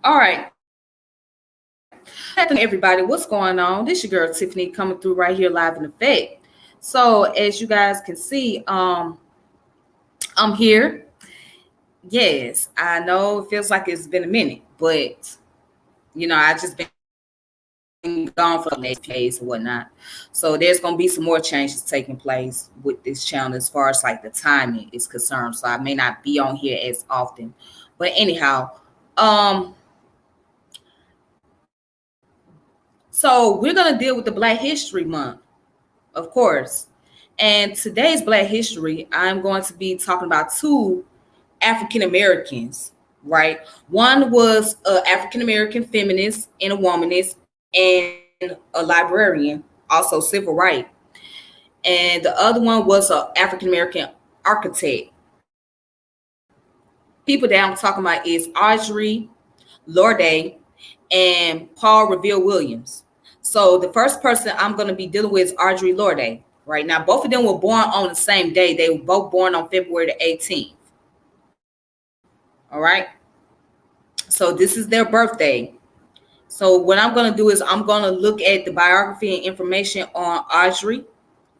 All right. Everybody, what's going on? This your girl Tiffany coming through right here live in effect. So as you guys can see, I'm here. Yes, I know it feels like it's been a minute, but I just been gone for the last days and whatnot. So there's gonna be some more changes taking place with this channel as far as like the timing is concerned. So I may not be on here as often. But anyhow, um, so we're gonna deal with the Black History Month, of course. And today's Black History, I'm going to be talking about two African Americans, right? One was an African American feminist and a womanist and a librarian, also civil rights. And the other one was an African American architect. People that I'm talking about is Audre Lorde and Paul Revere Williams. So the first person I'm going to be dealing with is Audre Lorde. Right now, both of them were born on the same day. They were both born on February the 18th. All right. So this is their birthday. So what I'm going to do is I'm going to look at the biography and information on Audre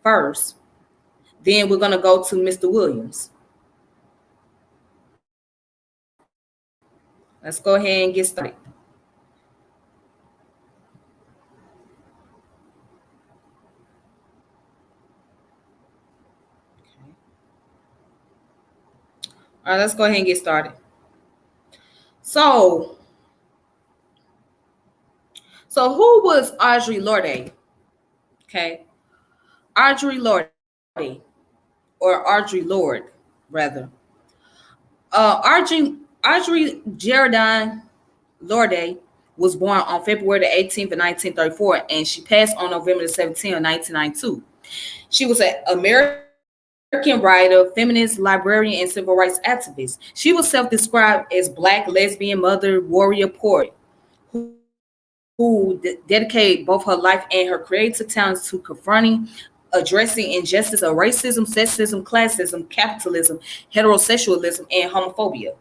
first. Then we're going to go to Mr. Williams. Let's go ahead and get started. All right, let's go ahead and get started. So who was Audre Lorde? Okay. Audre Lorde, or Audre Lorde, rather. Audre Geraldine Lorde was born on February the 18th of 1934, and she passed on November the 17th of 1992. She was an American writer, feminist, librarian, and civil rights activist. She was self-described as Black, lesbian, mother, warrior, poet, who dedicated both her life and her creative talents to confronting, addressing injustice of racism, sexism, classism, capitalism, heterosexualism, and homophobia.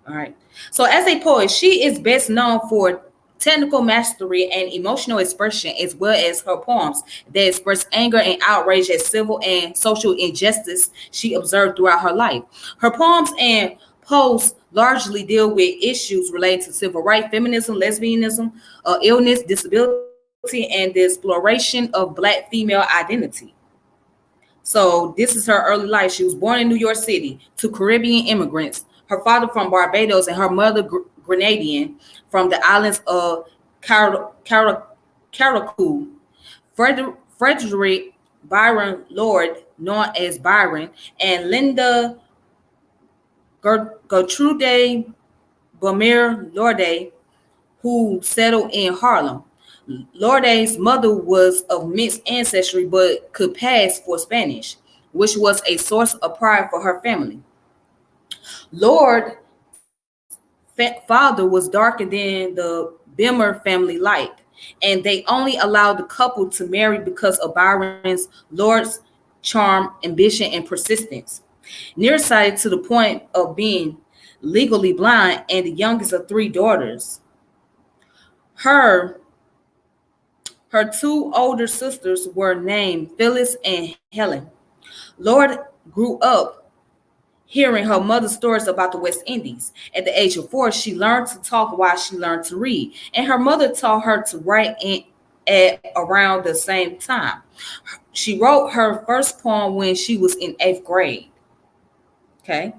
All right. So as a poet, she is best known for technical mastery and emotional expression, as well as her poems that express anger and outrage at civil and social injustice she observed throughout her life. Her poems and posts largely deal with issues related to civil rights, feminism, lesbianism, illness, disability, and the exploration of Black female identity. So this is her early life. She was born in New York City to Caribbean immigrants. Her father from Barbados and her mother Grenadian from the islands of Carriacou. Frederick Byron Lord, known as Byron, and Linda Gertrude Bomer Lorde, who settled in Harlem. Lorde's mother was of mixed ancestry but could pass for Spanish, which was a source of pride for her family. Lord's father was darker than the Bimmer family liked, and they only allowed the couple to marry because of Byron's Lord's charm, ambition, and persistence. Nearsighted to the point of being legally blind, and the youngest of three daughters. Her two older sisters were named Phyllis and Helen. Lorde grew up hearing her mother's stories about the West Indies. At the age of 4, she learned to talk while she learned to read, and her mother taught her to write at around the same time. She wrote her first poem when she was in 8th grade. Okay.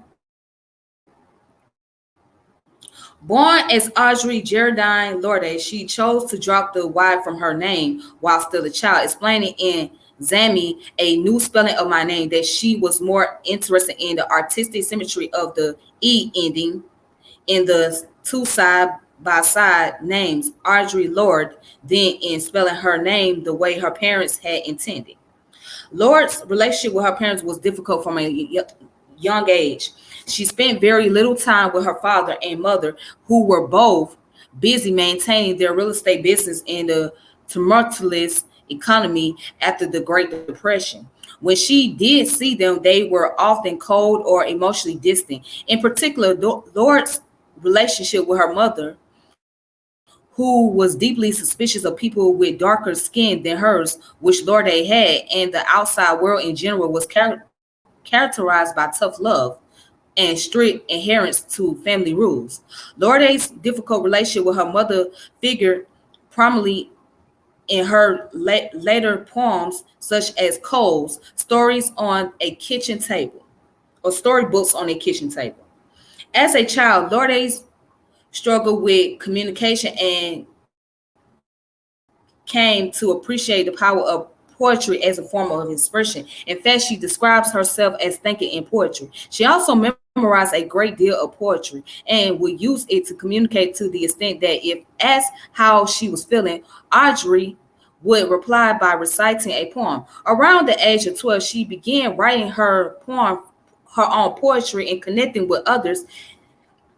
Born as Audre Geraldine Lorde, she chose to drop the Y from her name while still a child, explaining in Zami, a new spelling of my name, that she was more interested in the artistic symmetry of the E ending in the two side-by-side names, Audre Lorde, than in spelling her name the way her parents had intended. Lorde's relationship with her parents was difficult from a young age. She spent very little time with her father and mother, who were both busy maintaining their real estate business in the tumultuous economy after the Great Depression. When she did see them, they were often cold or emotionally distant. In particular, Lorde's relationship with her mother who was deeply suspicious of people with darker skin than hers, which Lorde had, and the outside world in general was characterized by tough love and strict adherence to family rules. Lorde's difficult relationship with her mother figured prominently in her later poems, such as Cole's Stories on a Kitchen Table, or Storybooks on a Kitchen Table. As a child, Lourdes struggled with communication and came to appreciate the power of poetry as a form of expression. In fact, she describes herself as thinking in poetry. She also memorized a great deal of poetry and would use it to communicate, to the extent that if asked how she was feeling, Audre would reply by reciting a poem. Around the age of 12, she began writing her own poetry, and connecting with others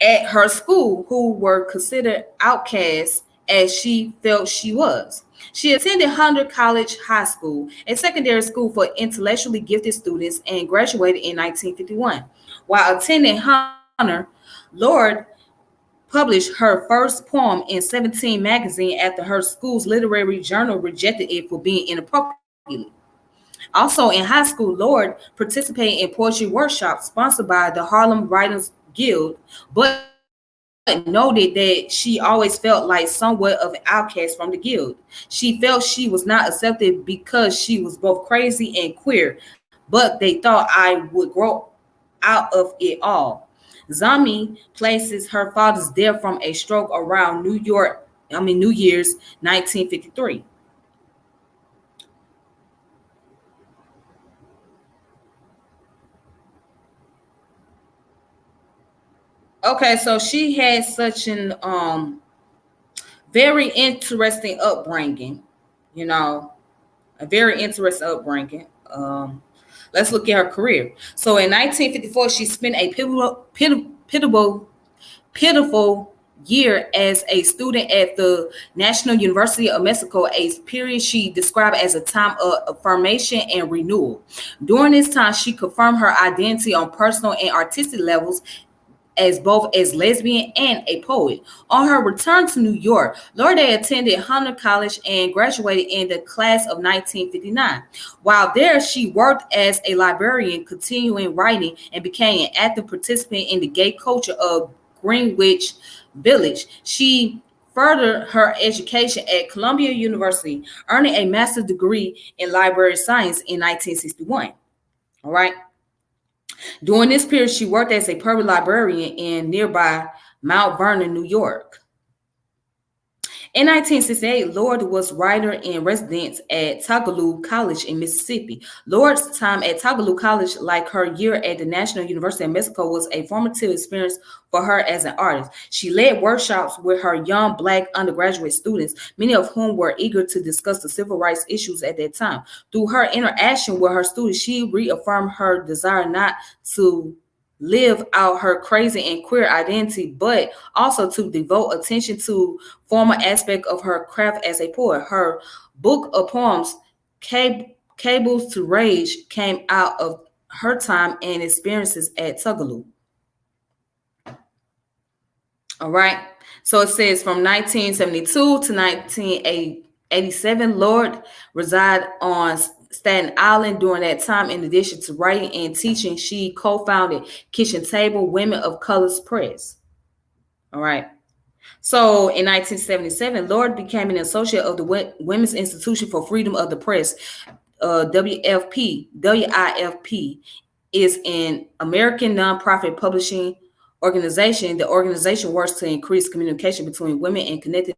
at her school who were considered outcasts as she felt she was. She attended Hunter College High School, a secondary school for intellectually gifted students, and graduated in 1951. While attending Hunter, Lorde published her first poem in 17 magazine after her school's literary journal rejected it for being inappropriate. Also in high school, Lorde participated in poetry workshops sponsored by the Harlem Writers Guild, but noted that she always felt like somewhat of an outcast from the guild. She felt she was not accepted because she was both crazy and queer, but they thought I would grow out of it all. Zami places her father's death from a stroke around New Year's 1953. Okay, so she had such an very interesting upbringing, you know, a very interesting upbringing. Let's look at her career. So in 1954, she spent a pitiful year as a student at the National University of Mexico, a period she described as a time of affirmation and renewal. During this time, she confirmed her identity on personal and artistic levels as both as lesbian and a poet. On her return to New York, Lorde attended Hunter College and graduated in the class of 1959. While there, she worked as a librarian, continuing writing, and became an active participant in the gay culture of Greenwich Village. She furthered her education at Columbia University, earning a master's degree in library science in 1961. All right. During this period, she worked as a public librarian in nearby Mount Vernon, New York. In 1968, Lorde was writer in residence at Tagaloo College in Mississippi. Lorde's time at Tagaloo College, like her year at the National University of Mexico, was a formative experience for her as an artist. She led workshops with her young Black undergraduate students, many of whom were eager to discuss the civil rights issues at that time. Through her interaction with her students, she reaffirmed her desire not to live out her crazy and queer identity, but also to devote attention to former aspect of her craft as a poet. Her book of poems, Cables to Rage, came out of her time and experiences at Tagaloo. All right. So it says from 1972 to 1987, Lorde resided on Staten Island during that time. In addition to writing and teaching, she co-founded Kitchen Table Women of Colors Press. All right. So in 1977, Lorde became an associate of the Women's Institution for Freedom of the Press. WIFP is an American nonprofit publishing organization. The organization works to increase communication between women and connecting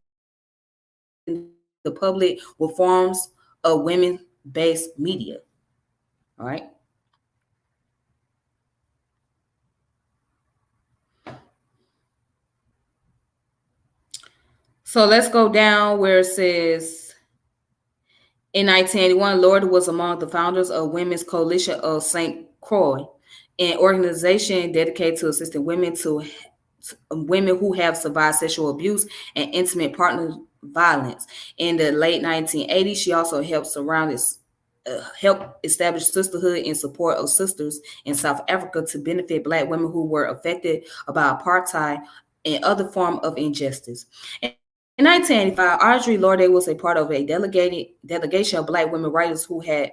the public with forms of women-based media. All right. So let's go down where it says in 1981, Lorde was among the founders of Women's Coalition of St. Croix, an organization dedicated to assisting women who have survived sexual abuse and intimate partner violence. In the late 1980s, she also helped help establish sisterhood in support of sisters in South Africa to benefit Black women who were affected by apartheid and other form of injustice. In 1985, Audre Lorde was a part of a delegation of Black women writers who had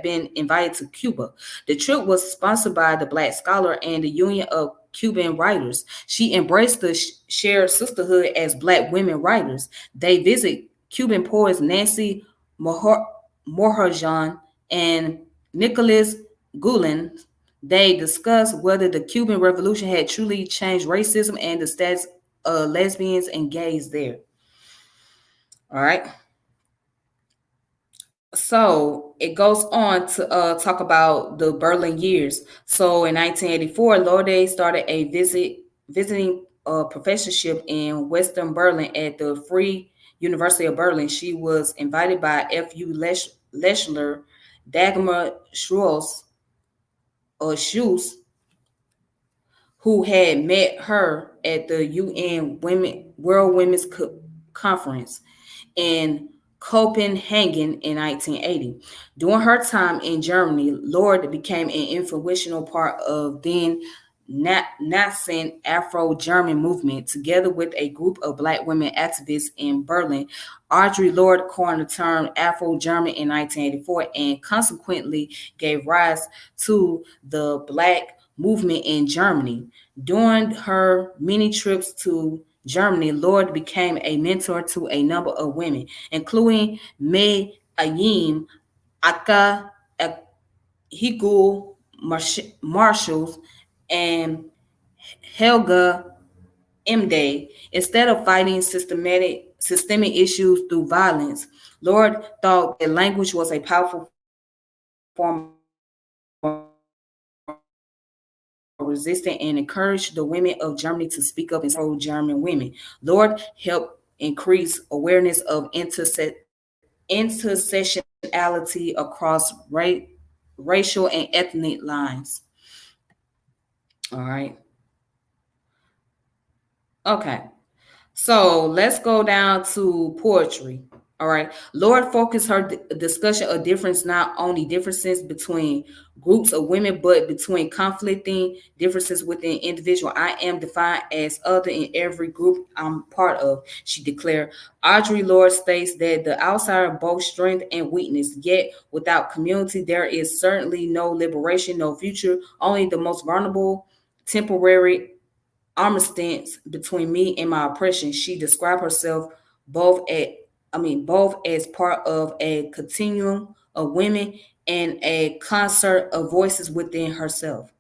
been invited to Cuba. The trip was sponsored by the Black Scholar and the Union of Cuban Writers. She embraced the shared sisterhood as Black women writers. They visit Cuban poets Nancy Morajan and Nicholas Gulen. They discuss whether the Cuban Revolution had truly changed racism and the status of lesbians and gays there. All right. So it goes on to talk about the Berlin years. So in 1984, Lorde started a visiting professorship in Western Berlin at the Free University of Berlin. She was invited by F.U. Lechler, Dagmar Schultz, who had met her at the UN World Women's Conference in Copenhagen in 1980. During her time in Germany, Lorde became an influential part of then nascent Afro-German movement. Together with a group of Black women activists in Berlin, Audre Lorde coined the term Afro-German in 1984 and consequently gave rise to the Black movement in Germany. During her many trips to Germany, Lorde became a mentor to a number of women, including May Ayim, Aka Higul Marshalls, and Helga Mday. Instead of fighting systemic issues through violence, Lorde thought that language was a powerful form of resistance and encouraged the women of Germany to speak up and support German women. Lorde helped increase awareness of intersectionality across racial and ethnic lines. All right. Okay. So let's go down to poetry. All right. Lorde focused her discussion of difference, not only differences between groups of women, but between conflicting differences within individual. I am defined as other in every group I'm part of, she declared. Audre Lorde states that the outsider both strength and weakness, yet without community, there is certainly no liberation, no future, only the most vulnerable, temporary armistice between me and my oppression. She described herself both at both as part of a continuum of women and a concert of voices within herself.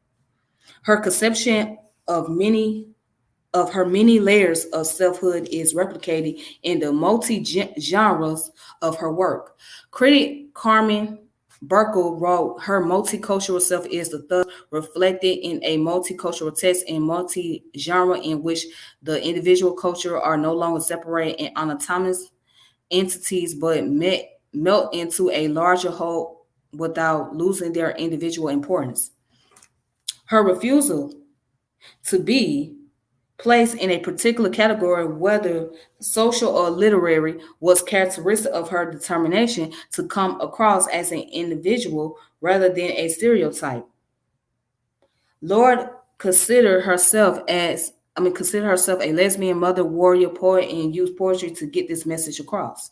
Her conception of her many layers of selfhood is replicated in the multi-genres of her work. Critic Carmen Burkle wrote, her multicultural self is the thus reflected in a multicultural text and multi-genre in which the individual culture are no longer separated and autonomous entities but melt into a larger whole without losing their individual importance. Her refusal to be placed in a particular category, whether social or literary, was characteristic of her determination to come across as an individual rather than a stereotype. Lorde considered herself a lesbian mother, warrior, poet, and used poetry to get this message across.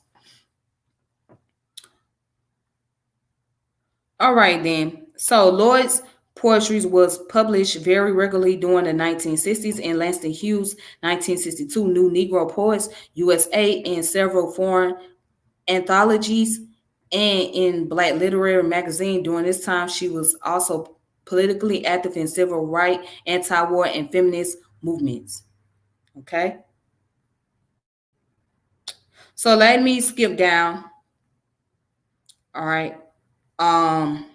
All right, then. So Lorde's poetry was published very regularly during the 1960s in Langston Hughes' 1962 New Negro Poets, USA, and several foreign anthologies, and in Black Literary Magazine. During this time, she was also politically active in civil rights, anti-war, and feminist movements. Okay? So let me skip down. All right. Um,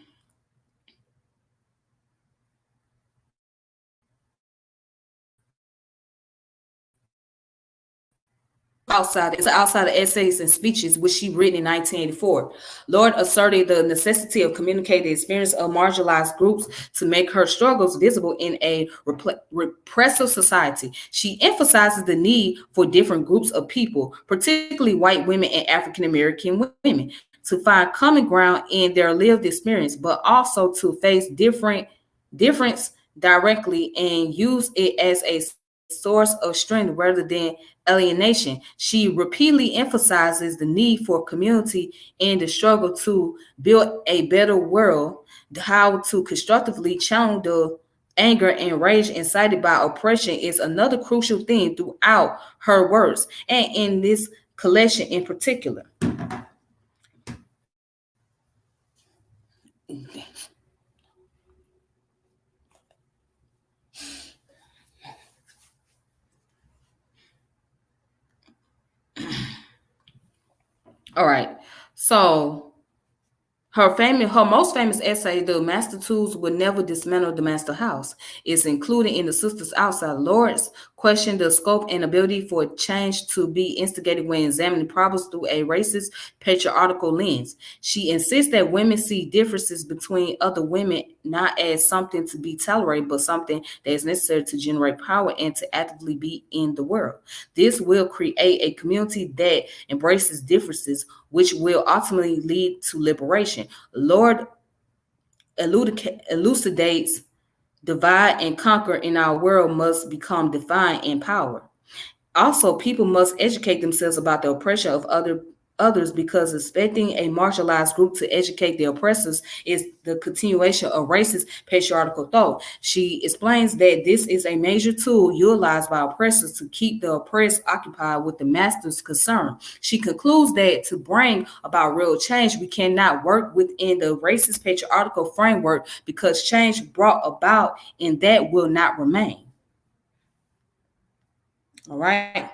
outside of essays and speeches, which she written in 1984. Lorde asserted the necessity of communicating the experience of marginalized groups to make her struggles visible in a repressive society. She emphasizes the need for different groups of people, particularly white women and African American women, to find common ground in their lived experience, but also to face difference directly and use it as a source of strength rather than alienation. She repeatedly emphasizes the need for community and the struggle to build a better world, how to constructively channel the anger and rage incited by oppression is another crucial theme throughout her works, and in this collection in particular. All right. So her most famous essay, "The Master Tools Would Never Dismantle the Master House," is included in the Sisters Outside. Lords question the scope and ability for change to be instigated when examining problems through a racist, patriarchal lens. She insists that women see differences between other women not as something to be tolerated, but something that is necessary to generate power and to actively be in the world. This will create a community that embraces differences, which will ultimately lead to liberation. Lorde elucidates divide and conquer in our world must become defined in power. Also, people must educate themselves about the oppression of others because expecting a marginalized group to educate the oppressors is the continuation of racist patriarchal thought. She explains that this is a major tool utilized by oppressors to keep the oppressed occupied with the master's concern. She concludes that to bring about real change, we cannot work within the racist patriarchal framework because change brought about in that will not remain. All right.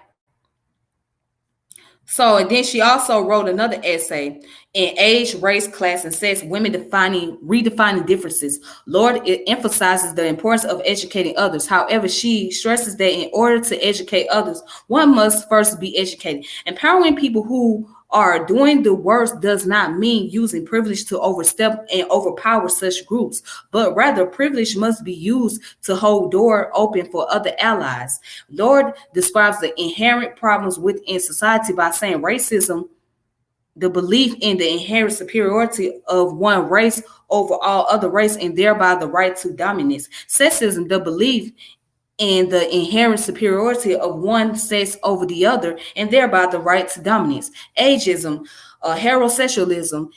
So, and then she also wrote another essay in Age, Race, Class, and Sex, Women Redefining Differences. Lorde emphasizes the importance of educating others. However, she stresses that in order to educate others, one must first be educated. Empowering people who are doing the worst does not mean using privilege to overstep and overpower such groups, but rather privilege must be used to hold door open for other allies. Lorde describes the inherent problems within society by saying racism, the belief in the inherent superiority of one race over all other race and thereby the right to dominance. Sexism, the belief and the inherent superiority of one sex over the other, and thereby the right to dominance. Ageism, heterosexualism,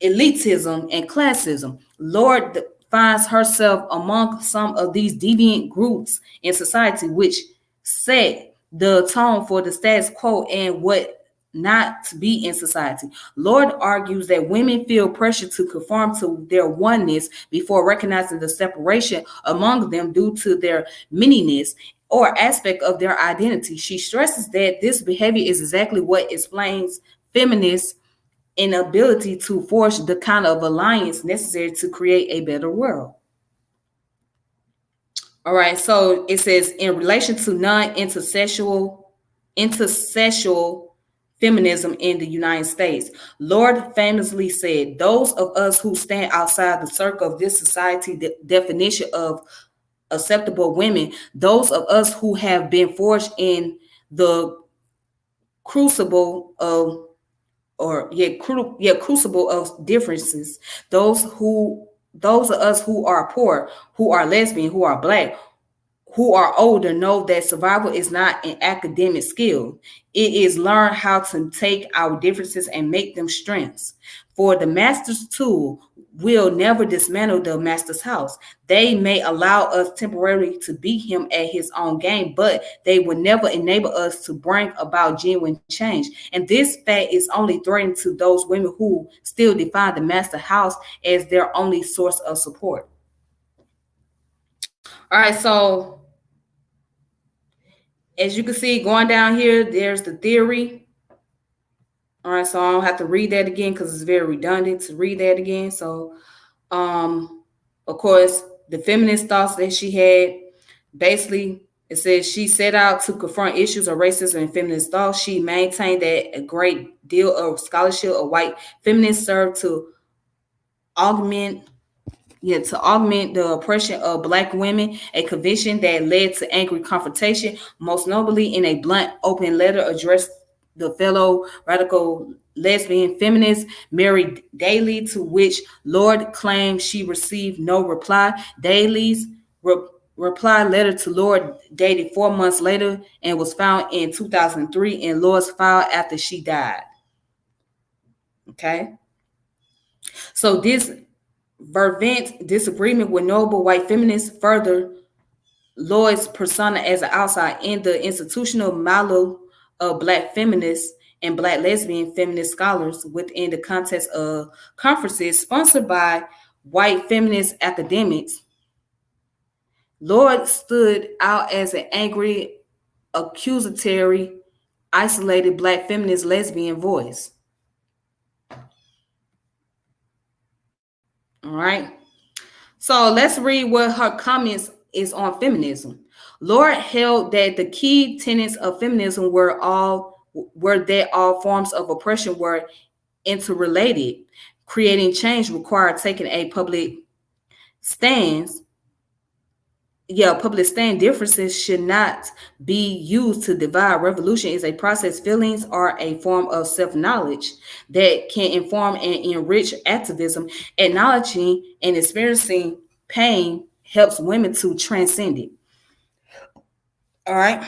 elitism, and classism. Lorde finds herself among some of these deviant groups in society which set the tone for the status quo and what not to be in society. Lorde argues that women feel pressure to conform to their oneness before recognizing the separation among them due to their manyness or aspect of their identity. She stresses that this behavior is exactly what explains feminists' inability to forge the kind of alliance necessary to create a better world. All right, so it says in relation to intersexual feminism in the United States, Lorde famously said, "Those of us who stand outside the circle of this society definition of acceptable women, those of us who have been forged in the crucible of crucible of differences, those of us who are poor, who are lesbian, who are black, who are older know that survival is not an academic skill. It is learn how to take our differences and make them strengths. For the master's tool will never dismantle the master's house. They may allow us temporarily to beat him at his own game, but they will never enable us to bring about genuine change. And this fact is only threatening to those women who still define the master house as their only source of support." All right, so as you can see, going down here, there's the theory. All right, so I don't have to read that again because it's very redundant to read that again. So, of course, the feminist thoughts that she had, basically, it says she set out to confront issues of racism and feminist thought. She maintained that a great deal of scholarship of white feminists served to augment the oppression of Black women, a conviction that led to angry confrontation, most notably in a blunt, open letter addressed the fellow radical lesbian feminist Mary Daly, to which Lorde claimed she received no reply. Daly's reply letter to Lorde dated 4 months later and was found in 2003 in Lorde's file after she died. Okay. So this fervent disagreement with notable white feminists further Lorde's persona as an outsider in the institutional milieu of Black feminists and Black lesbian feminist scholars within the context of conferences sponsored by white feminist academics. Lorde stood out as an angry, accusatory, isolated Black feminist lesbian voice. All right. So let's read what her comments is on feminism. Lorde held that the key tenets of feminism were that all forms of oppression were interrelated. Creating change required taking a public stance. Public stand differences should not be used to divide. Revolution is a process. Feelings are a form of self-knowledge that can inform and enrich activism. Acknowledging and experiencing pain helps women to transcend it. All right.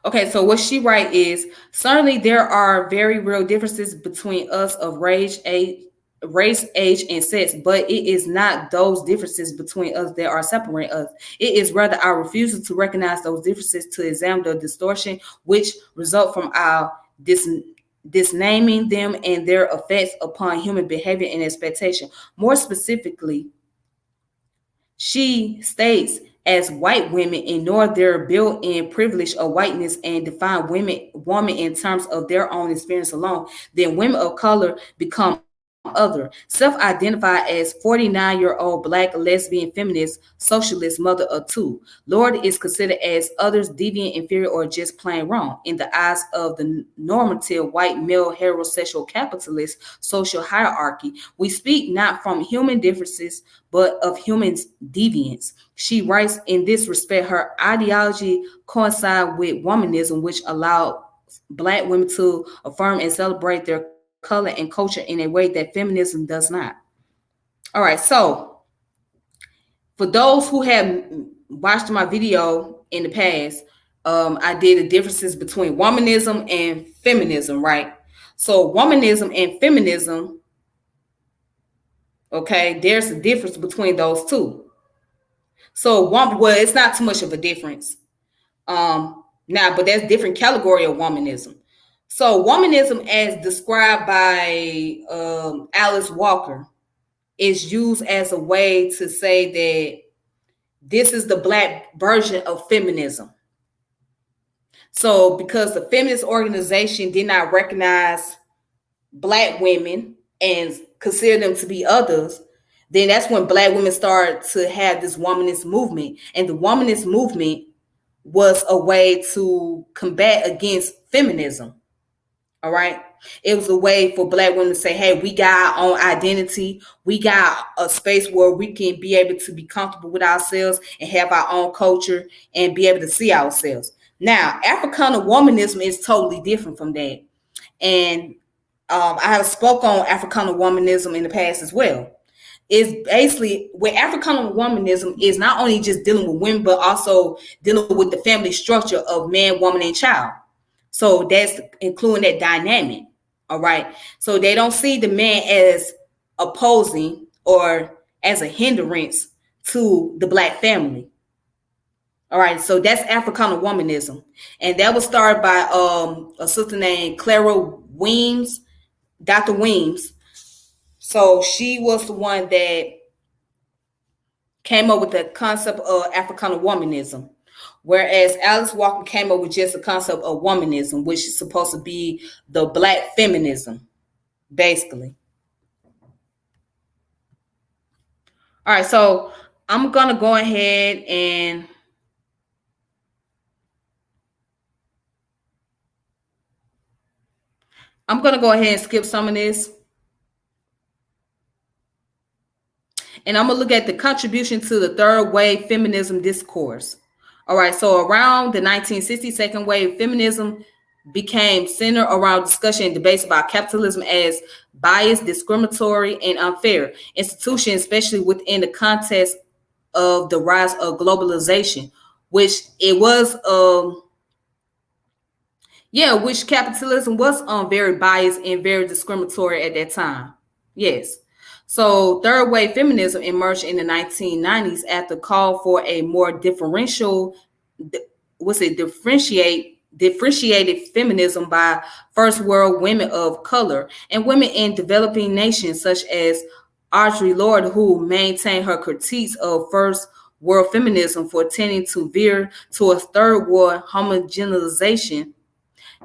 Okay, so what she write is, certainly there are very real differences between us of race, age, and sex, but it is not those differences between us that are separating us. It is rather our refusal to recognize those differences, to examine the distortion which result from our disnaming them and their effects upon human behavior and expectation. More specifically, she states, as white women ignore their built-in privilege of whiteness and define woman in terms of their own experience alone, then women of color become other, self-identified as 49-year-old Black lesbian feminist, socialist mother of two. Lorde is considered as others, deviant, inferior, or just plain wrong in the eyes of the normative white male heterosexual capitalist social hierarchy. We speak not from human differences, but of human deviance. She writes, in this respect, her ideology coincides with womanism, which allowed Black women to affirm and celebrate their color and culture in a way that feminism does not. All right, so for those who have watched my video in the past, I did the differences between womanism and feminism, right? So womanism and feminism, okay, there's a difference between those two. So it's not too much of a difference. But that's different category of womanism. So womanism, as described by Alice Walker, is used as a way to say that this is the Black version of feminism. So because the feminist organization did not recognize Black women and consider them to be others, then that's when Black women started to have this womanist movement. And the womanist movement was a way to combat against feminism. All right. It was a way for Black women to say, hey, we got our own identity. We got a space where we can be able to be comfortable with ourselves and have our own culture and be able to see ourselves. Now, Africana womanism is totally different from that. And I have spoke on Africana womanism in the past as well. Is basically where Africana womanism is not only just dealing with women, but also dealing with the family structure of man, woman, and child. So that's including that dynamic. All right. So they don't see the man as opposing or as a hindrance to the Black family. All right. So that's Africana womanism. And that was started by a sister named Clara Weems, Dr. Weems. So she was the one that came up with the concept of Africana womanism. Whereas Alice Walker came up with just the concept of womanism, which is supposed to be the Black feminism, basically. All right, so I'm going to go ahead and skip some of this. And I'm going to look at the contribution to the third wave feminism discourse. All right, so around the 1960s, second wave feminism became centered around discussion and debates about capitalism as biased, discriminatory, and unfair institution, especially within the context of the rise of globalization, which it was which capitalism was very biased and very discriminatory at that time. Yes. So third wave feminism emerged in the 1990s after call for a more differentiated feminism by first world women of color and women in developing nations such as Audre Lorde, who maintained her critiques of first world feminism for tending to veer towards third world homogenization.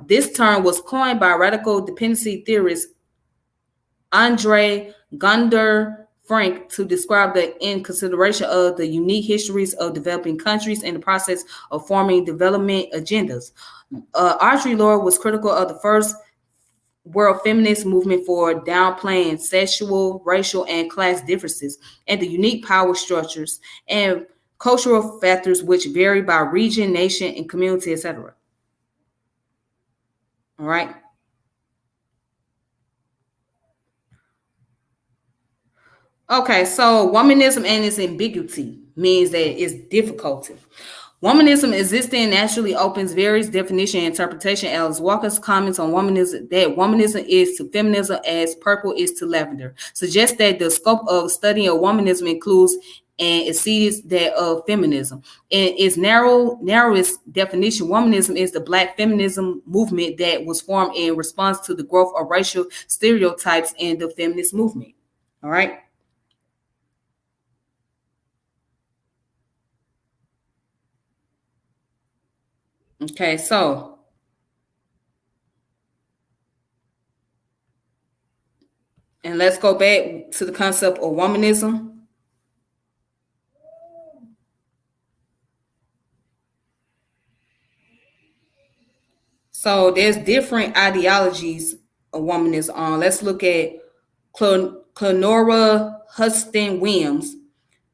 This term was coined by radical dependency theorist Andre Gunder Frank to describe the inconsideration of the unique histories of developing countries in the process of forming development agendas. Audre Lorde was critical of the first world feminist movement for downplaying sexual, racial, and class differences and the unique power structures and cultural factors which vary by region, nation, and community, etc. All right. Okay, so womanism and its ambiguity means that it's difficulty. Womanism existing naturally opens various definition and interpretation. Alice Walker's comments on womanism that womanism is to feminism as purple is to lavender suggests that the scope of studying of womanism includes and exceeds that of feminism. In its narrowest definition, womanism is the Black feminism movement that was formed in response to the growth of racial stereotypes in the feminist movement. All right. Okay, so and let's go back to the concept of womanism. So there's different ideologies of womanism. Let's look at Clenora Huston Williams.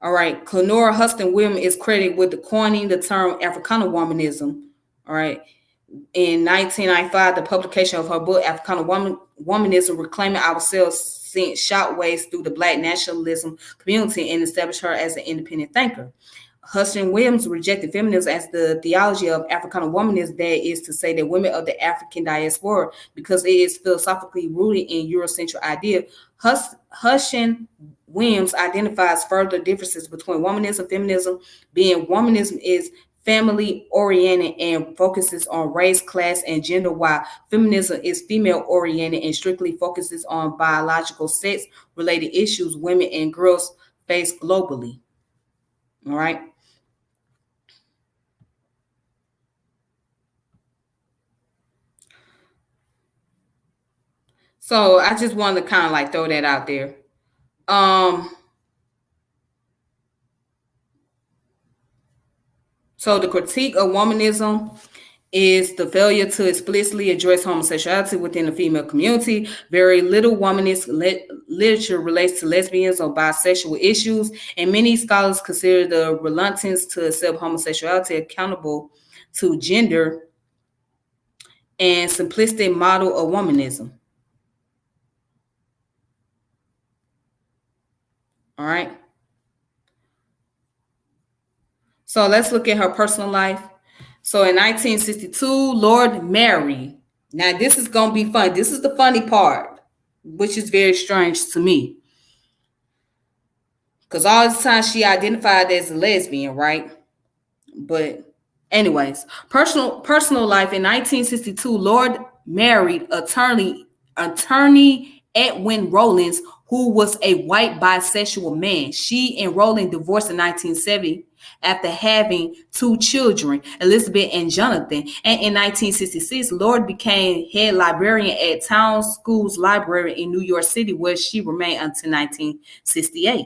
All right, Clenora Huston Williams is credited with coining the term Africana womanism. All right. In 1995, the publication of her book, Africana Womanism, Reclaiming Ourselves, sent shockwaves through the Black nationalism community and established her as an independent thinker. Huston Williams rejected feminism as the theology of Africana womanism, that is to say, that women of the African diaspora, because it is philosophically rooted in Eurocentric idea. Huston Williams identifies further differences between womanism and feminism, being womanism is family-oriented and focuses on race, class, and gender, while feminism is female-oriented and strictly focuses on biological sex-related issues women and girls face globally. All right. So I just wanted to kind of like throw that out there. So the critique of womanism is the failure to explicitly address homosexuality within the female community. Very little womanist literature relates to lesbians or bisexual issues, and many scholars consider the reluctance to accept homosexuality accountable to gender and simplistic model of womanism. All right. So let's look at her personal life. So in 1962, Lorde married. Now this is going to be fun. This is the funny part, which is very strange to me. Because all this time she identified as a lesbian, right? But anyways, personal life. In 1962, Lorde married attorney Edwin Rollins, who was a white bisexual man. She and Rollins divorced in 1970 after having two children, Elizabeth and Jonathan. And in 1966, Lorde became head librarian at Town Schools Library in New York City, where she remained until 1968.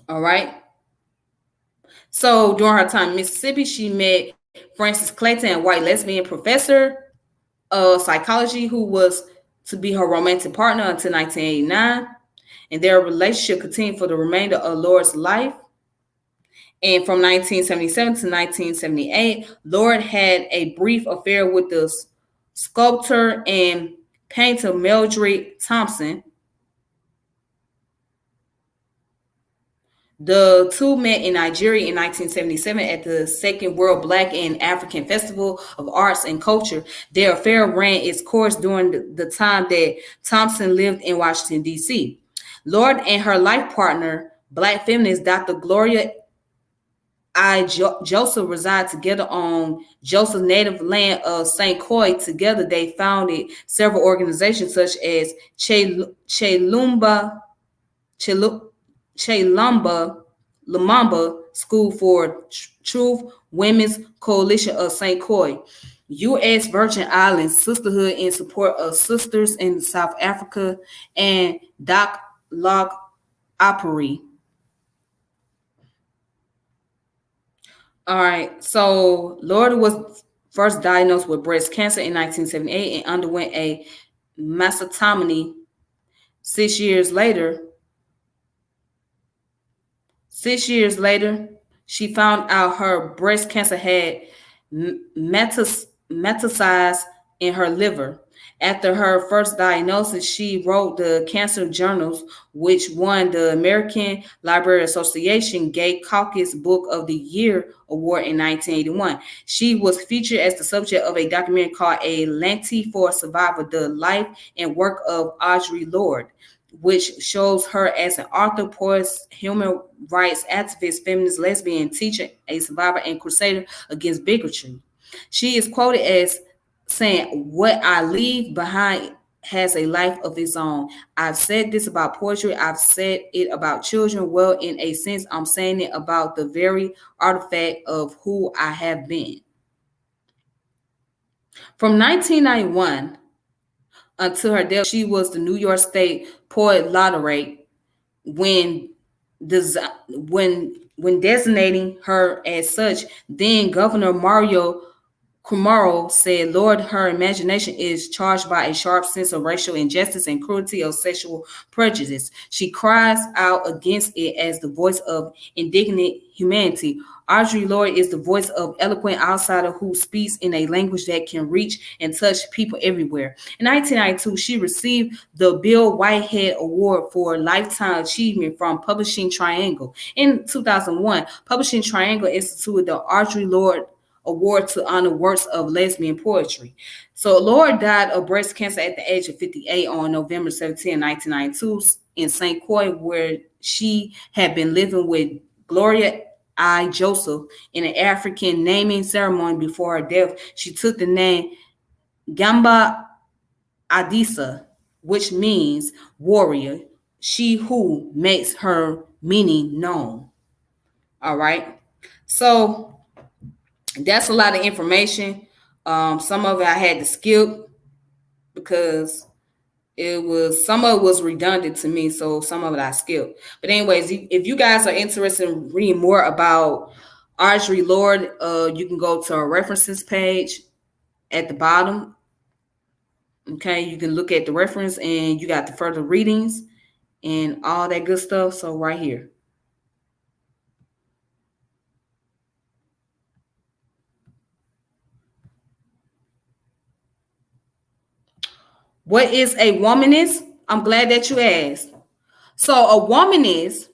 All right. So during her time in Mississippi, she met Frances Clayton, a white lesbian professor of psychology who was to be her romantic partner until 1989. And their relationship continued for the remainder of Lorde's life. And from 1977 to 1978, Lorde had a brief affair with the sculptor and painter Mildred Thompson. The two met in Nigeria in 1977 at the Second World Black and African Festival of Arts and Culture. Their affair ran its course during the time that Thompson lived in Washington, D.C. Lorde and her life partner, Black feminist Dr. Gloria Joseph, reside together on Joseph's native land of St. Croix. Together, they founded several organizations such as Lumumba School for Truth, Women's Coalition of St. Croix, U.S. Virgin Islands Sisterhood in support of sisters in South Africa, and Doc Lock Opry. All right, so Lorde was first diagnosed with breast cancer in 1978 and underwent a mastectomy 6 years later. 6 years later, she found out her breast cancer had metastasized in her liver. After her first diagnosis, she wrote the Cancer Journals, which won the American Library Association Gay Caucus Book of the Year Award in 1981. She was featured as the subject of a documentary called A Lantee for a Survivor, the life and work of Audre Lorde, which shows her as an author, poet, human rights activist, feminist, lesbian, teacher, a survivor, and crusader against bigotry. She is quoted as saying, "What I leave behind has a life of its own. I've said this about poetry. I've said it about children. Well, in a sense, I'm saying it about the very artifact of who I have been." From 1991 until her death, she was the New York State Poet Laureate. When designating her as such, then Governor Mario Cuomo said, "Lorde, her imagination is charged by a sharp sense of racial injustice and cruelty of sexual prejudice. She cries out against it as the voice of indignant humanity. Audre Lorde is the voice of eloquent outsider who speaks in a language that can reach and touch people everywhere." In 1992, she received the Bill Whitehead Award for Lifetime Achievement from Publishing Triangle. In 2001, Publishing Triangle instituted the Audre Lorde Award to honor works of lesbian poetry. So Lorde died of breast cancer at the age of 58 on November 17, 1992 in St. Croix, where she had been living with Gloria Joseph in an African naming ceremony. Before her death, she took the name Gamba Adisa, which means warrior, she who makes her meaning known. All right. So that's a lot of information. Some of it I had to skip because some of it was redundant to me, so some of it I skipped. But anyways, if you guys are interested in reading more about Audre Lorde, you can go to our references page at the bottom. Okay, you can look at the reference and you got the further readings and all that good stuff. So right here. What is a womanist? I'm glad that you asked. So a womanist,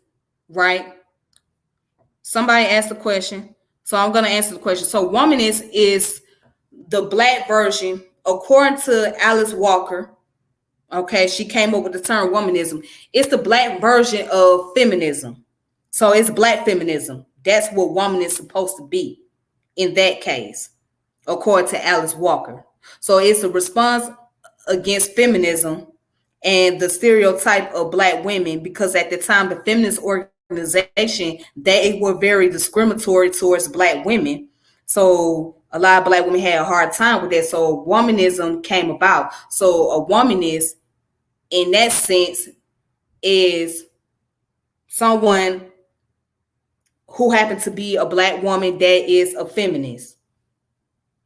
right? Somebody asked the question, so I'm going to answer the question. So womanist is the Black version, according to Alice Walker. Okay, she came up with the term womanism. It's the Black version of feminism. So it's Black feminism. That's what woman is supposed to be in that case, according to Alice Walker. So it's a response against feminism and the stereotype of Black women, because at the time the feminist organization, they were very discriminatory towards Black women. So a lot of Black women had a hard time with that. So womanism came about. So a womanist, in that sense, is someone who happened to be a Black woman that is a feminist.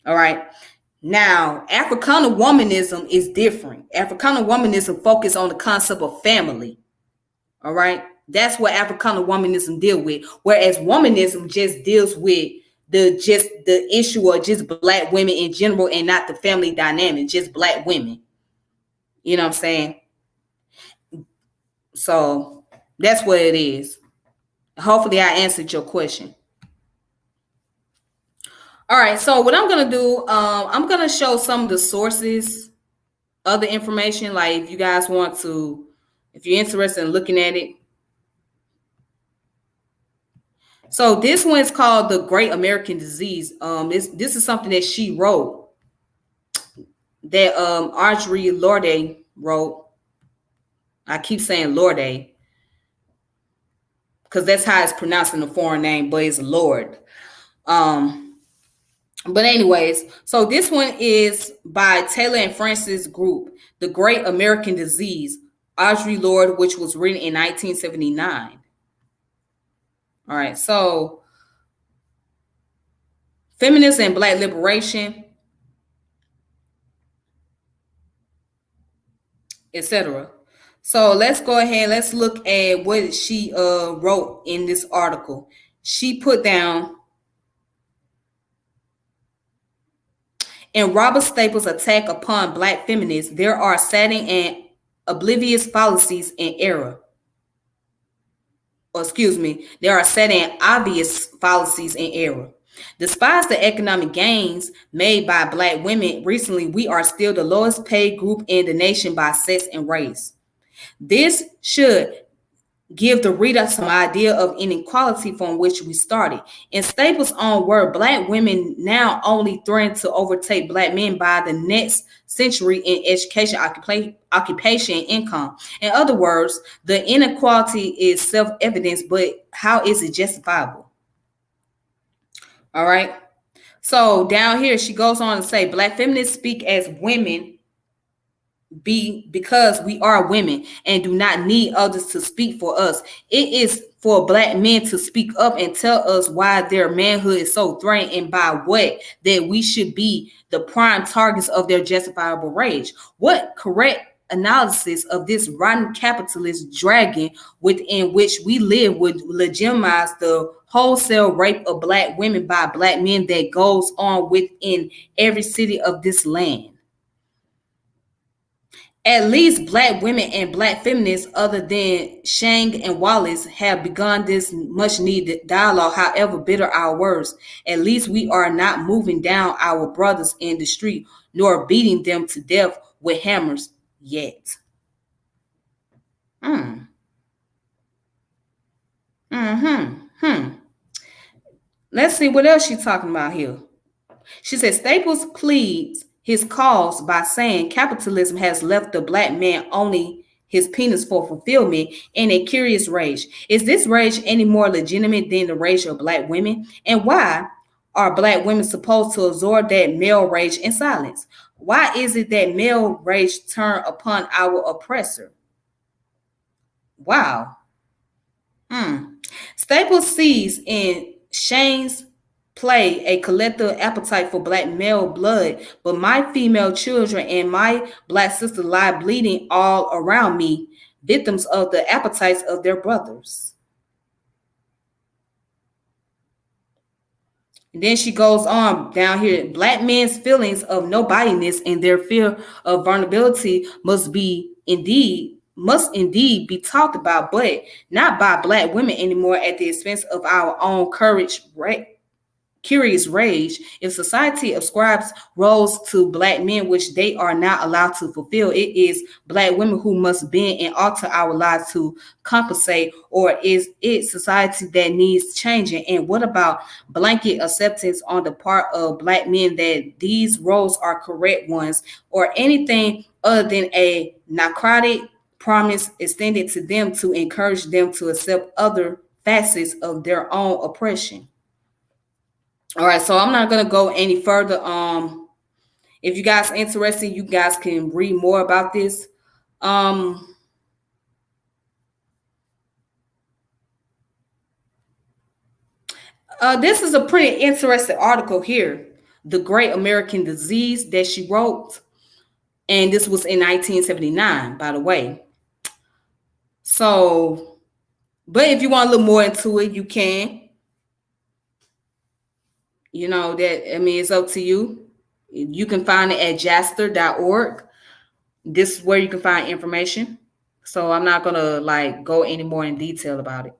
All right. Now, Africana womanism is different. Africana womanism focuses on the concept of family. All right. That's what Africana womanism deal with. Whereas womanism just deals with the issue of just black women in general and not the family dynamic, just black women. You know what I'm saying? So that's what it is. Hopefully I answered your question. All right, so what I'm gonna do, I'm gonna show some of the sources, other information, like if you guys want to, if you're interested in looking at it. So this one is called The Great American Disease. This is something that she wrote, that Audre Lorde wrote. I keep saying Lorde because that's how it's pronounced in the foreign name, but it's Lord. But anyways, so this one is by Taylor and Francis Group, The Great American Disease, Audre Lorde, which was written in 1979. All right, so feminism and black liberation, etc. So let's go ahead, let's look at what she wrote in this article. She put down, in Robert Staples' attack upon black feminists, there are saddening and oblivious fallacies in error. Or excuse me, there are saddening and obvious fallacies in error. Despite the economic gains made by black women recently, we are still the lowest paid group in the nation by sex and race. This should give the reader some idea of inequality from which we started. In Staples' own word, black women now only threaten to overtake black men by the next century in education, occupation, and income. In other words, the inequality is self-evident, but how is it justifiable? All right. So down here, she goes on to say, black feminists speak as women because we are women and do not need others to speak for us. It is for black men to speak up and tell us why their manhood is so threatened and by what that we should be the prime targets of their justifiable rage. What correct analysis of this rotten capitalist dragon within which we live would legitimize the wholesale rape of black women by black men that goes on within every city of this land? At least black women and black feminists other than Shang and Wallace have begun this much needed dialogue, however bitter our words. At least we are not moving down our brothers in the street nor beating them to death with hammers yet. Let's see what else she's talking about here. She said Staples pleads his cause by saying capitalism has left the black man only his penis for fulfillment in a curious rage. Is this rage any more legitimate than the rage of black women? And why are black women supposed to absorb that male rage in silence? Why is it that male rage turn upon our oppressor? Wow. Staples sees in Shane's play a collective appetite for black male blood, but my female children and my black sister lie bleeding all around me, victims of the appetites of their brothers. And then she goes on down here, black men's feelings of nobodiness and their fear of vulnerability must indeed be talked about, but not by black women anymore at the expense of our own curious rage. If society ascribes roles to black men which they are not allowed to fulfill, it is black women who must bend and alter our lives to compensate, or is it society that needs changing? And what about blanket acceptance on the part of black men that these roles are correct ones, or anything other than a narcotic promise extended to them to encourage them to accept other facets of their own oppression? All right, so I'm not going to go any further. If you guys are interested, you guys can read more about this. This is a pretty interesting article here, The Great American Disease, that she wrote. And this was in 1979, by the way. So But if you want to look more into it, you can. That, I mean, it's up to you. You can find it at jaster.org. This is where you can find information. So I'm not gonna like go any more in detail about it.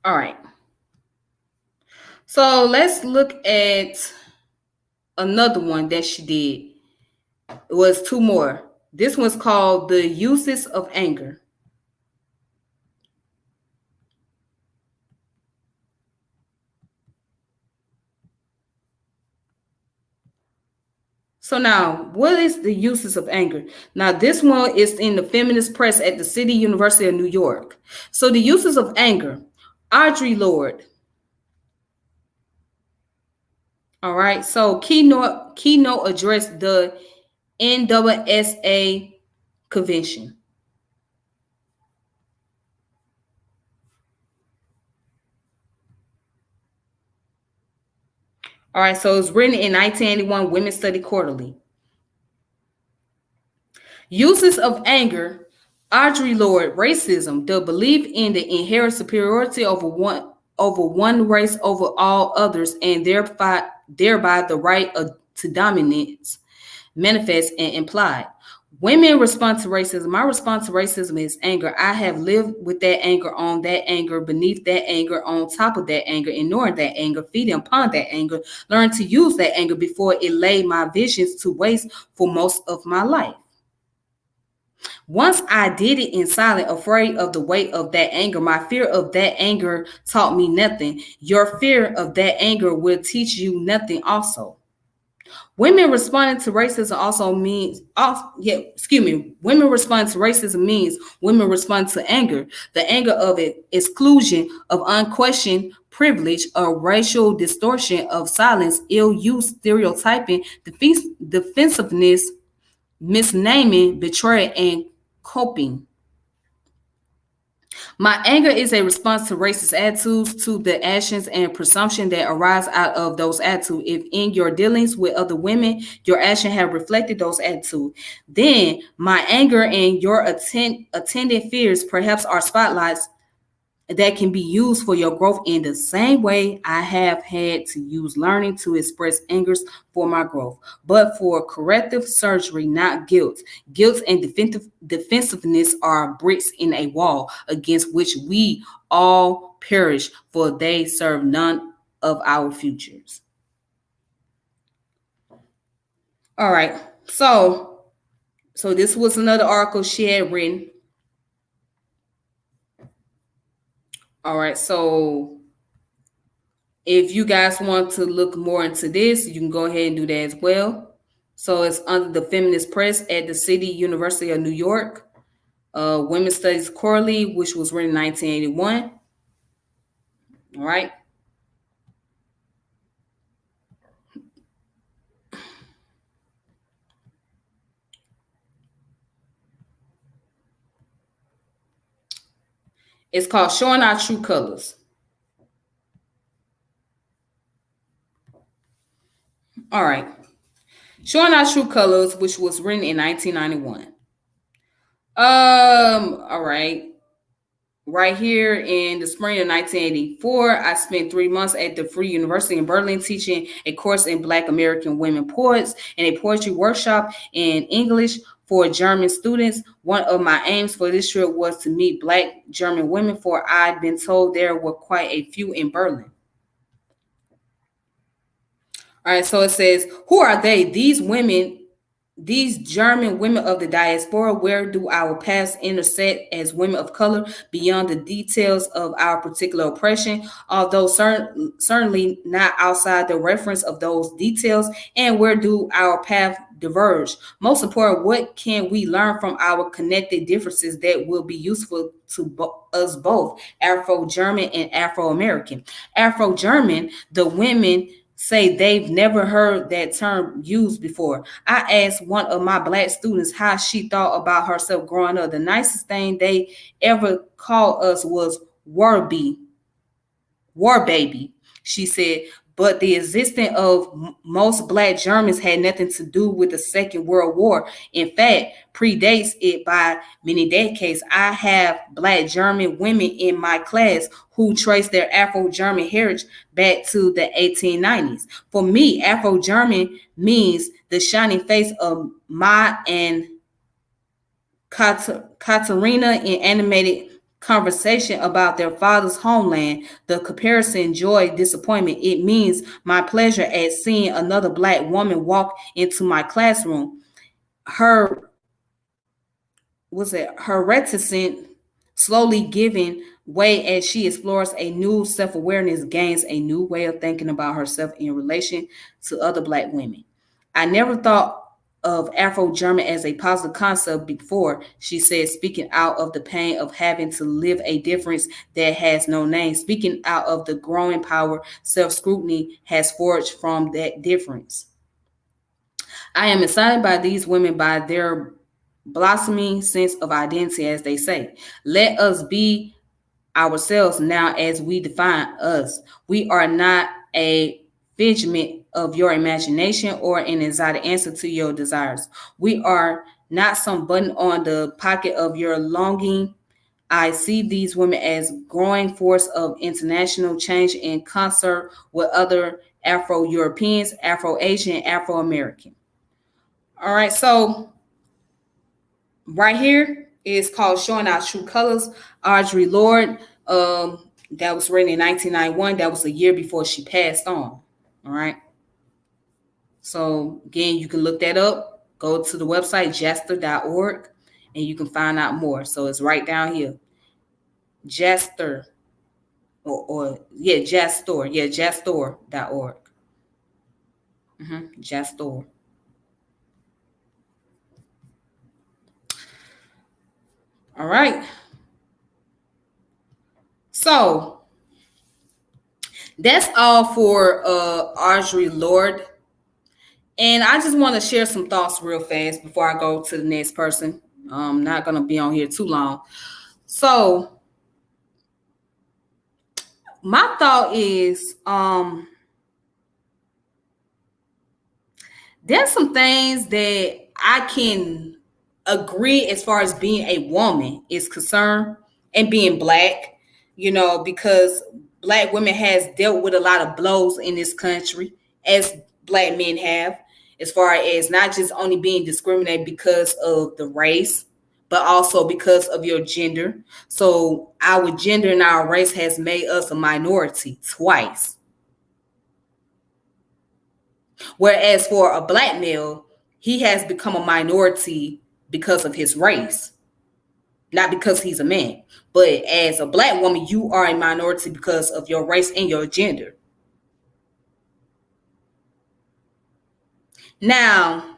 All right. So let's look at another one that she did. It was two more. This one's called The Uses of Anger. So now, what is the uses of anger? Now, this one is in the feminist press at the City University of New York. So the uses of anger, Audre Lorde. All right. So keynote address the NWSA convention. All right. So it's written in 1981, Women's Study Quarterly. Uses of anger, Audre Lorde, racism, the belief in the inherent superiority over one race over all others, and thereby the right to dominance, manifest and implied. Women respond to racism. My response to racism is anger. I have lived with that anger, on that anger, beneath that anger, on top of that anger, ignoring that anger, feeding upon that anger, learn to use that anger before it laid my visions to waste for most of my life. Once I did it in silence, afraid of the weight of that anger, my fear of that anger taught me nothing. Your fear of that anger will teach you nothing also. Women responding to racism also means, women responding to racism means women respond to anger, the anger of it, exclusion, of unquestioned privilege, of racial distortion, of silence, ill use, stereotyping, defensiveness, misnaming, betrayal, and coping. My anger is a response to racist attitudes, to the actions and presumption that arise out of those attitudes. If in your dealings with other women, your action have reflected those attitudes, then my anger and your attendant fears perhaps are spotlights that can be used for your growth in the same way I have had to use learning to express angers for my growth, but for corrective surgery, not guilt. Guilt and defensiveness are bricks in a wall against which we all perish, for they serve none of our futures. All right. So this was another article she had written. All right. So if you guys want to look more into this, you can go ahead and do that as well. So it's under the Feminist Press at the City University of New York, Women's Studies Quarterly, which was written in 1981. All right. It's called Showing Our True Colors. All right. Showing Our True Colors, which was written in 1991. All right. Right here in the spring of 1984, I spent 3 months at the Free University in Berlin teaching a course in Black American women poets and a poetry workshop in English for German students. One of my aims for this trip was to meet Black German women, for I'd been told there were quite a few in Berlin. All right, so it says, who are they? These women, these German women of the diaspora. Where do our paths intersect as women of color beyond the details of our particular oppression, although certainly not outside the reference of those details? And where do our paths diverge? Most important, what can we learn from our connected differences that will be useful to us both, Afro-German and Afro-American? Afro-German, the women say they've never heard that term used before. I asked one of my Black students how she thought about herself growing up. The nicest thing they ever called us was war baby, she said. but the existence of most Black Germans had nothing to do with the Second World War. In fact, predates it by many decades. I have Black German women in my class who trace their Afro-German heritage back to the 1890s. For me, Afro-German means the shining face of Ma and Katerina in animated conversation about their father's homeland. The comparison, joy, disappointment. It means my pleasure at seeing another Black woman walk into my classroom. Her reticent slowly giving way as she explores a new self-awareness, gains a new way of thinking about herself in relation to other Black women. I never thought of Afro-German as a positive concept before, she said, speaking out of the pain of having to live a difference that has no name, speaking out of the growing power self-scrutiny has forged from that difference. I am excited by these women, by their blossoming sense of identity, as they say. Let us be ourselves now as we define us. We are not a figment of your imagination or an exotic answer to your desires. We are not some button on the pocket of your longing. I see these women as growing force of international change in concert with other Afro-Europeans, Afro-Asian, Afro-American. All right, so right here is called Showing Our True Colors. Audre Lorde, that was written in 1991. That was a year before she passed on. All right. So again, you can look that up. Go to the website jaster.org and you can find out more. So it's right down here. Jaster jastor.org. Jastor. All right. So that's all for Audre Lorde. And I just want to share some thoughts real fast before I go to the next person. I'm not going to be on here too long. So my thought is there's some things that I can agree as far as being a woman is concerned and being Black, because Black women has dealt with a lot of blows in this country as Black men have, as far as not just only being discriminated because of the race, but also because of your gender. So our gender and our race has made us a minority twice. Whereas for a Black male, he has become a minority because of his race, not because he's a man. But as a Black woman, you are a minority because of your race and your gender. Now,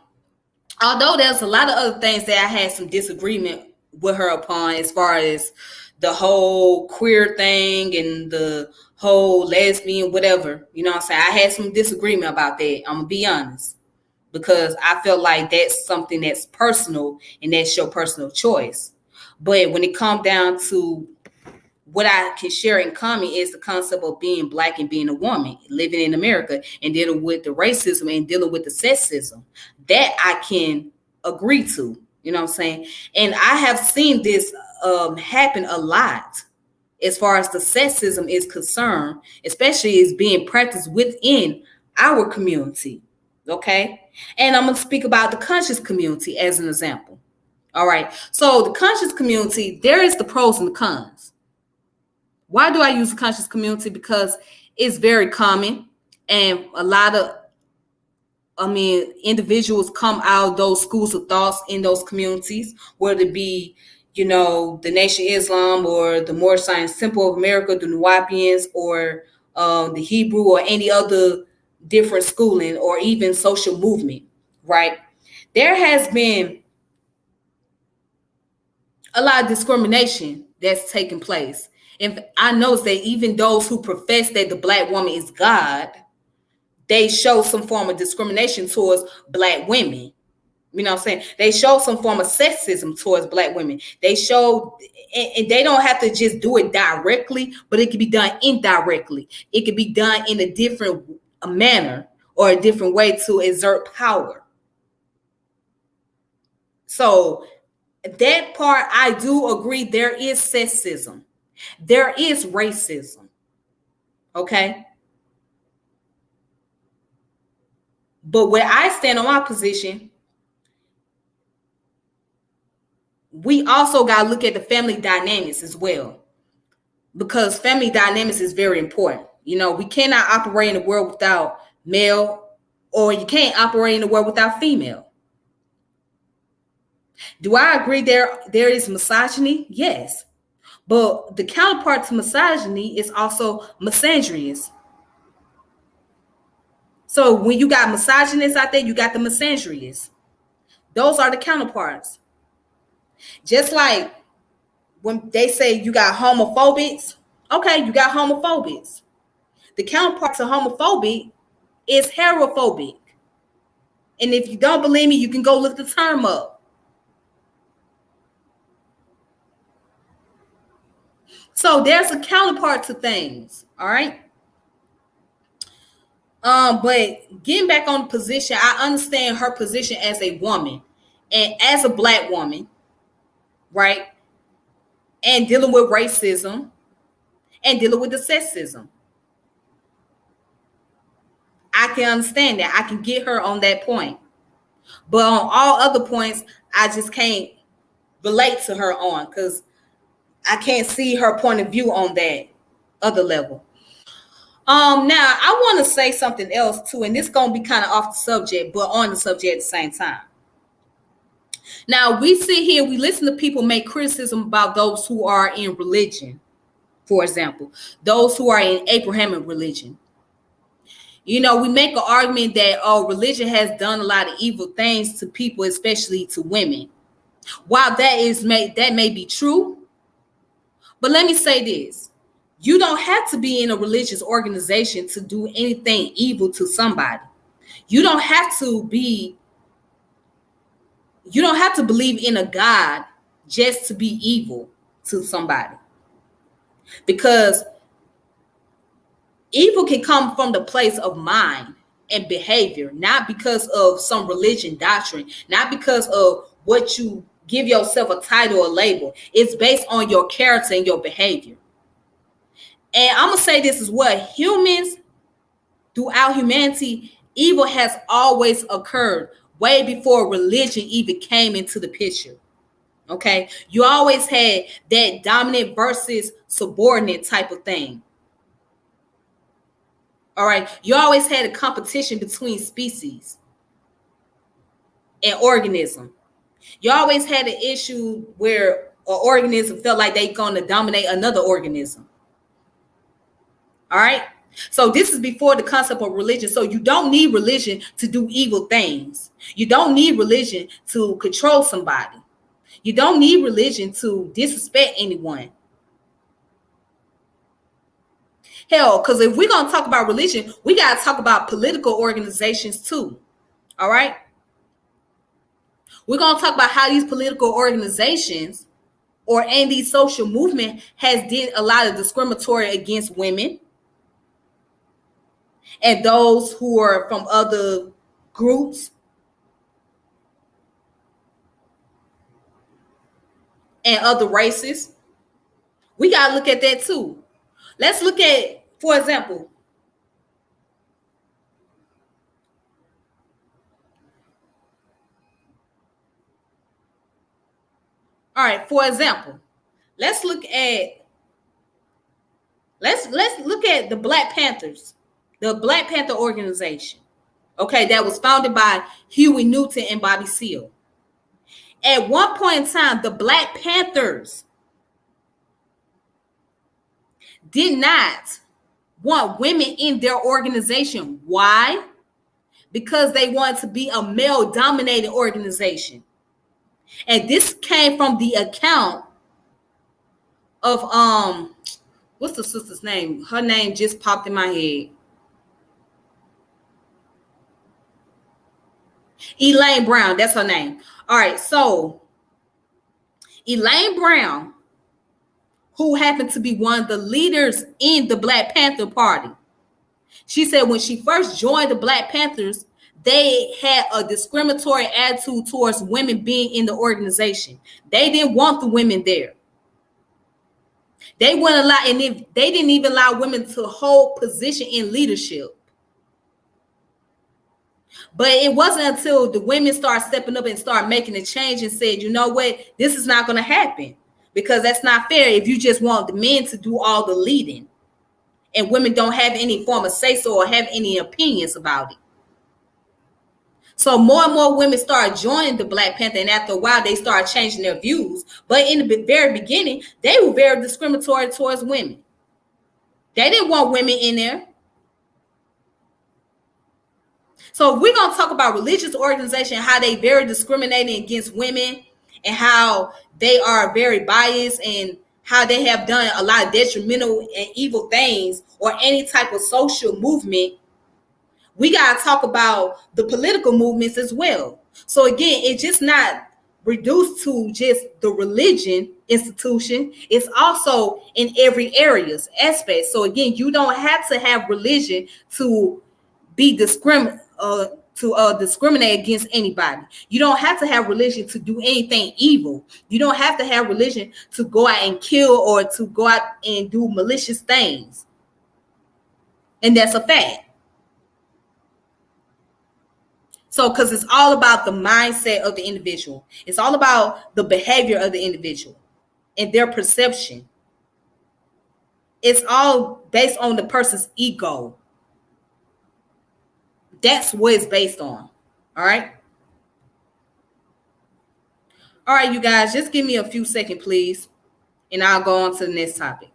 although there's a lot of other things that I had some disagreement with her upon, as far as the whole queer thing and the whole lesbian, whatever, what I'm saying? I had some disagreement about that. I'm going to be honest, because I felt like that's something that's personal and that's your personal choice. But when it comes down to what I can share in common is the concept of being Black and being a woman, living in America and dealing with the racism and dealing with the sexism, that I can agree to, you know what I'm saying? And I have seen this happen a lot as far as the sexism is concerned, especially is being practiced within our community, okay? And I'm going to speak about the conscious community as an example. All right, so the conscious community, there is the pros and the cons. Why do I use the conscious community? Because it's very common, and a lot of, individuals come out of those schools of thoughts in those communities, whether it be, the Nation of Islam or the Moorish Science Temple of America, the Nuwapians, or the Hebrew, or any other different schooling, or even social movement, right? There has been a lot of discrimination that's taking place. And I noticed that even those who profess that the Black woman is God, they show some form of discrimination towards Black women. You know what I'm saying? They show some form of sexism towards Black women. They show, and they don't have to just do it directly, but it can be done indirectly. It can be done in a different a manner or a different way to exert power. So that part, I do agree, there is sexism. There is racism. Okay. But where I stand on my position, we also got to look at the family dynamics as well, because family dynamics is very important. You know, we cannot operate in the world without male, or you can't operate in the world without female. Do I agree there is misogyny? Yes. But the counterpart to misogyny is also misandrous. So when you got misogynists out there, you got the misandrous. Those are the counterparts. Just like when they say you got homophobics, okay, you got homophobics. The counterpart to homophobic is heterophobic. And if you don't believe me, you can go look the term up. So there's a counterpart to things, all right? But getting back on the position, I understand her position as a woman and as a Black woman, right? And dealing with racism and dealing with the sexism. I can understand that. I can get her on that point. But on all other points, I just can't relate to her on, because I can't see her point of view on that other level. Now I want to say something else too, and this gonna be kind of off the subject, but on the subject at the same time. Now we sit here, we listen to people make criticism about those who are in religion, for example, those who are in Abrahamic religion. You know, we make an argument that, oh, religion has done a lot of evil things to people, especially to women. While that may be true, but let me say this. You don't have to be in a religious organization to do anything evil to somebody. You don't have to believe in a God just to be evil to somebody. Because evil can come from the place of mind and behavior, not because of some religion doctrine, not because of what you give yourself a title or label. It's based on your character and your behavior. And I'm going to say this as well. Humans, throughout humanity, evil has always occurred way before religion even came into the picture. Okay? You always had that dominant versus subordinate type of thing. All right? You always had a competition between species and organism. You always had an issue where an organism felt like they're going to dominate another organism. All right. So this is before the concept of religion. So you don't need religion to do evil things. You don't need religion to control somebody. You don't need religion to disrespect anyone. Hell, because if we're going to talk about religion, we got to talk about political organizations too. All right. We're going to talk about how these political organizations and these social movement has did a lot of discriminatory against women and those who are from other groups and other races. We got to look at that too. Let's look at, for example, all right, for example, let's look at the Black Panthers, the Black Panther organization. Okay, that was founded by Huey Newton and Bobby Seale. At one point in time, the Black Panthers did not want women in their organization. Why? Because they wanted to be a male-dominated organization. And this came from the account of what's the sister's name? Her name just popped in my head. Elaine Brown, that's her name. All right, so Elaine Brown, who happened to be one of the leaders in the Black Panther Party, She said when she first joined the Black Panthers, they had a discriminatory attitude towards women being in the organization. They didn't want the women there. They wouldn't allow, and if they didn't even allow women to hold position in leadership. But it wasn't until the women started stepping up and started making a change and said, you know what, this is not going to happen, because that's not fair if you just want the men to do all the leading and women don't have any form of say-so or have any opinions about it. So more and more women started joining the Black Panther, and after a while, they started changing their views. But in the very beginning, they were very discriminatory towards women. They didn't want women in there. So we're going to talk about religious organization, how they very discriminating against women, and how they are very biased, and how they have done a lot of detrimental and evil things, or any type of social movement. We got to talk about the political movements as well. So again, it's just not reduced to just the religion institution. It's also in every area's aspect. So again, you don't have to have religion to be discriminate against anybody. You don't have to have religion to do anything evil. You don't have to have religion to go out and kill or to go out and do malicious things. And that's a fact. So, because it's all about the mindset of the individual. It's all about the behavior of the individual and their perception. It's all based on the person's ego. That's what it's based on. All right. All right, you guys, just give me a few seconds, please, and I'll go on to the next topic.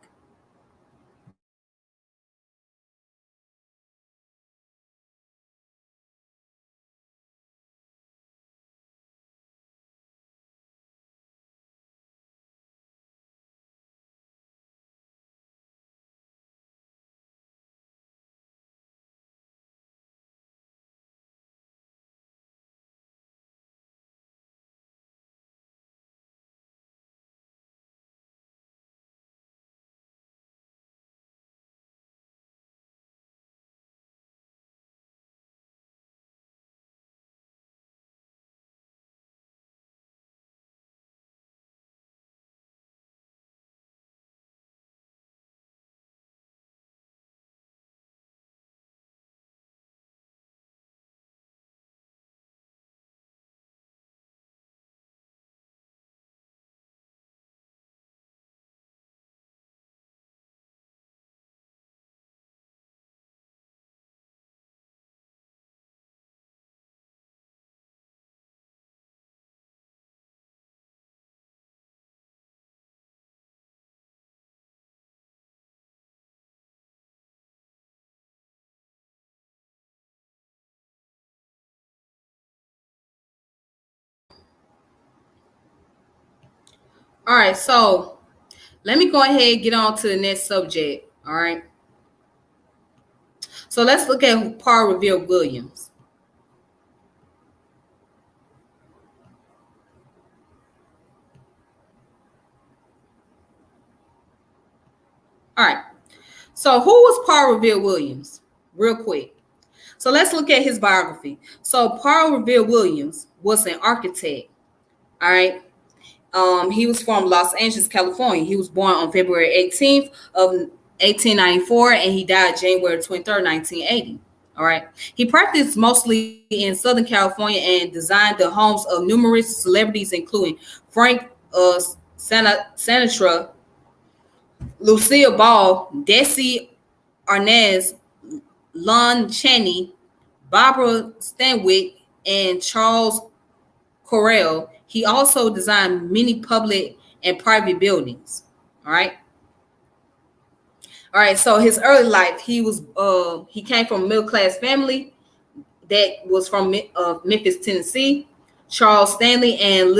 All right, so let me go ahead and get on to the next subject. All right. So let's look at Paul Revere Williams. All right. So who was Paul Revere Williams? Real quick. So let's look at his biography. So Paul Revere Williams was an architect. All right. He was from Los Angeles, California. He was born on February 18th of 1894, and he died January 23rd, 1980. All right. He practiced mostly in Southern California and designed the homes of numerous celebrities, including Frank Sinatra, Lucille Ball, Desi Arnaz, Lon Chaney, Barbara Stanwyck, and Charles Correll. He also designed many public and private buildings. All right. All right. So his early life, he came from a middle-class family that was from Memphis, Tennessee. Charles Stanley and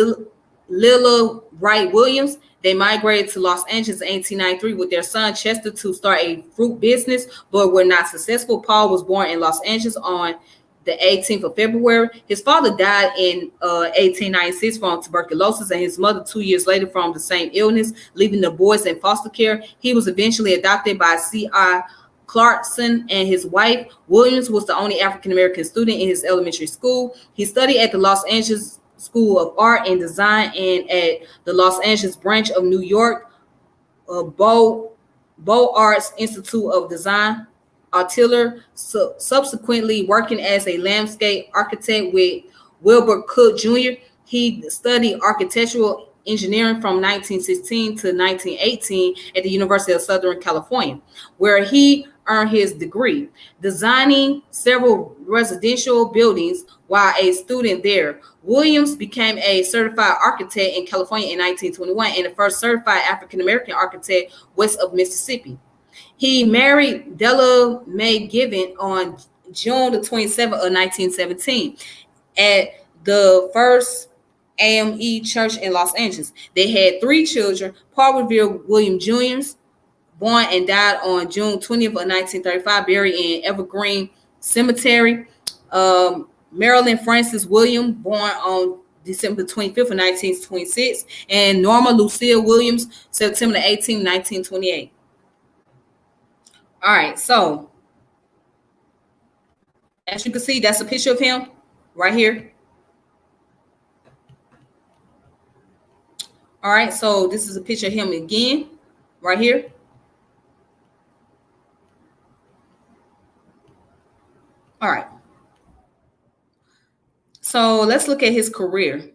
Lilla Wright Williams, they migrated to Los Angeles in 1893 with their son Chester to start a fruit business, but were not successful. Paul was born in Los Angeles on the 18th of February. His father died in 1896 from tuberculosis, and his mother 2 years later from the same illness, leaving the boys in foster care. He was eventually adopted by C.I. Clarkson and his wife. Williams was the only African American student in his elementary school. He studied at the Los Angeles School of Art and Design and at the Los Angeles branch of New York Beaux Arts Institute of Design, Artiller, subsequently working as a landscape architect with Wilbur Cook Jr. He studied architectural engineering from 1916 to 1918 at the University of Southern California, where he earned his degree, designing several residential buildings while a student there. Williams became a certified architect in California in 1921 and the first certified African American architect west of Mississippi. He married Della Mae Given on June the 27th of 1917 at the First AME Church in Los Angeles. They had 3 children: Paul Revere William Jr., born and died on June 20th of 1935, buried in Evergreen Cemetery. Marilyn Francis Williams, born on December 25th of 1926, and Norma Lucille Williams, September 18th, 1928. All right, so as you can see, that's a picture of him right here. All right, so this is a picture of him again right here. All right. So let's look at his career.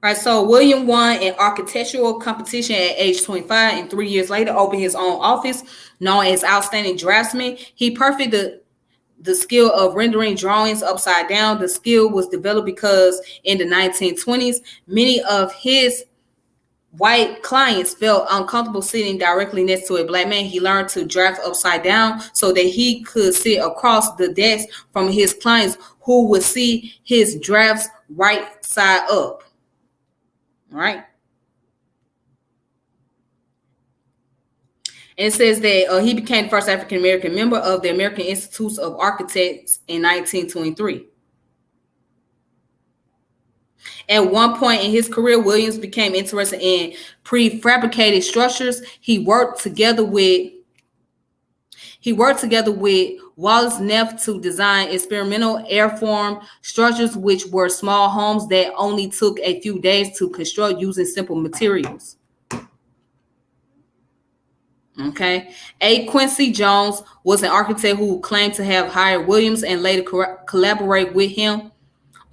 All right, so William won an architectural competition at age 25, and 3 years later opened his own office known as Outstanding Draftsman. He perfected the skill of rendering drawings upside down. The skill was developed because in the 1920s, many of his white clients felt uncomfortable sitting directly next to a black man. He learned to draft upside down so that he could sit across the desk from his clients who would see his drafts right side up. All right. And it says that he became the first African American member of the American Institute of Architects in 1923. At one point in his career, Williams became interested in prefabricated structures. He worked together with Wallace Neff to design experimental airform structures, which were small homes that only took a few days to construct using simple materials. Okay. A. Quincy Jones was an architect who claimed to have hired Williams and later collaborate with him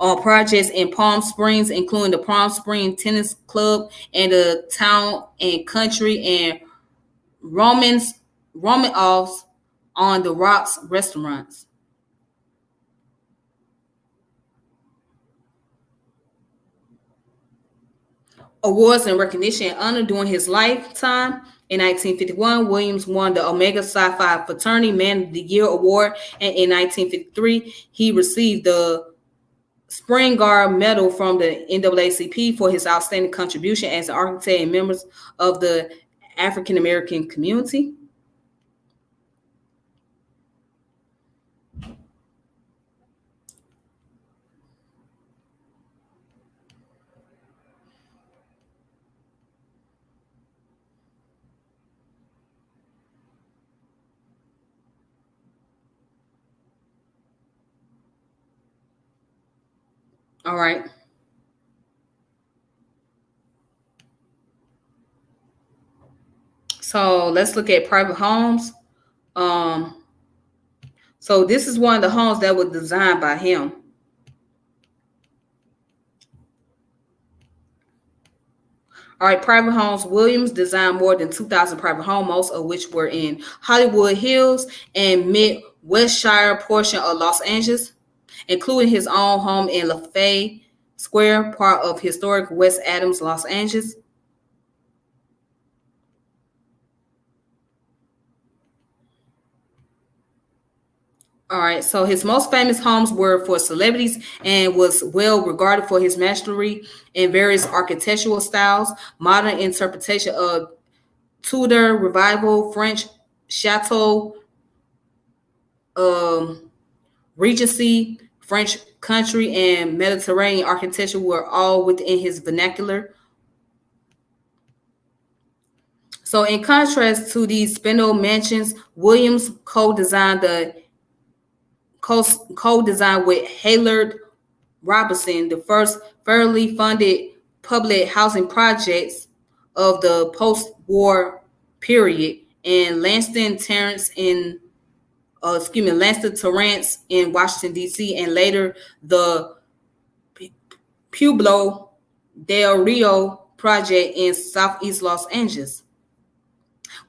on projects in Palm Springs, including the Palm Springs Tennis Club and the Town and Country and Romanoff's on the Rocks restaurants. Awards and recognition and honor during his lifetime. In 1951, Williams won the Omega Psi Phi Fraternity Man of the Year Award, and in 1953, he received the Springard Medal from the NAACP for his outstanding contribution as an architect and members of the African American community. All right. So let's look at private homes. So this is one of the homes that was designed by him. All right, private homes. Williams designed more than 2,000 private homes, most of which were in Hollywood Hills and Mid-Westshire portion of Los Angeles, including his own home in Lafayette Square, part of historic West Adams, Los Angeles. All right, so his most famous homes were for celebrities and was well regarded for his mastery in various architectural styles, modern interpretation of Tudor Revival, French Chateau, Regency, French country, and Mediterranean architecture were all within his vernacular. So, in contrast to these spindle mansions, Williams co-designed with Haylard Robinson the first federally funded public housing projects of the post-war period, and Lanston Terrence in Washington D.C., and later the Pueblo del Rio project in southeast Los Angeles.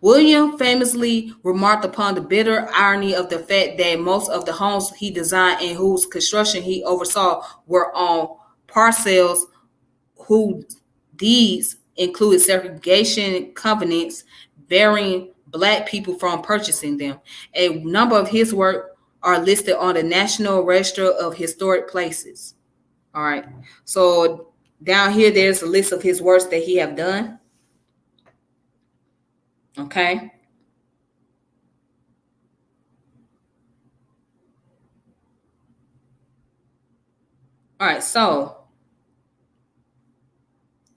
William famously remarked upon the bitter irony of the fact that most of the homes he designed and whose construction he oversaw were on parcels whose deeds included segregation covenants barring Black people from purchasing them. A number of his work are listed on the National Register of Historic Places. All right. So down here, there's a list of his works that he have done. Okay. All right. So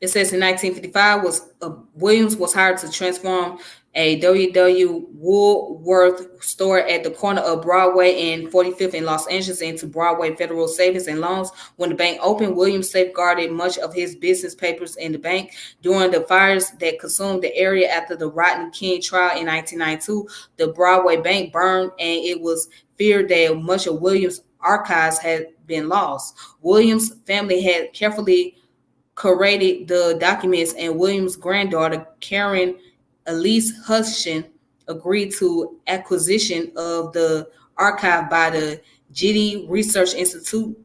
it says in 1955 Williams was hired to transform a W.W. Woolworth store at the corner of Broadway and 45th in Los Angeles into Broadway Federal Savings and Loans. When the bank opened, Williams safeguarded much of his business papers in the bank. During the fires that consumed the area after the Rodney King trial in 1992, the Broadway bank burned, and it was feared that much of Williams' archives had been lost. Williams' family had carefully curated the documents, and Williams' granddaughter, Karen Elise Hutchin, agreed to acquisition of the archive by the Getty Research Institute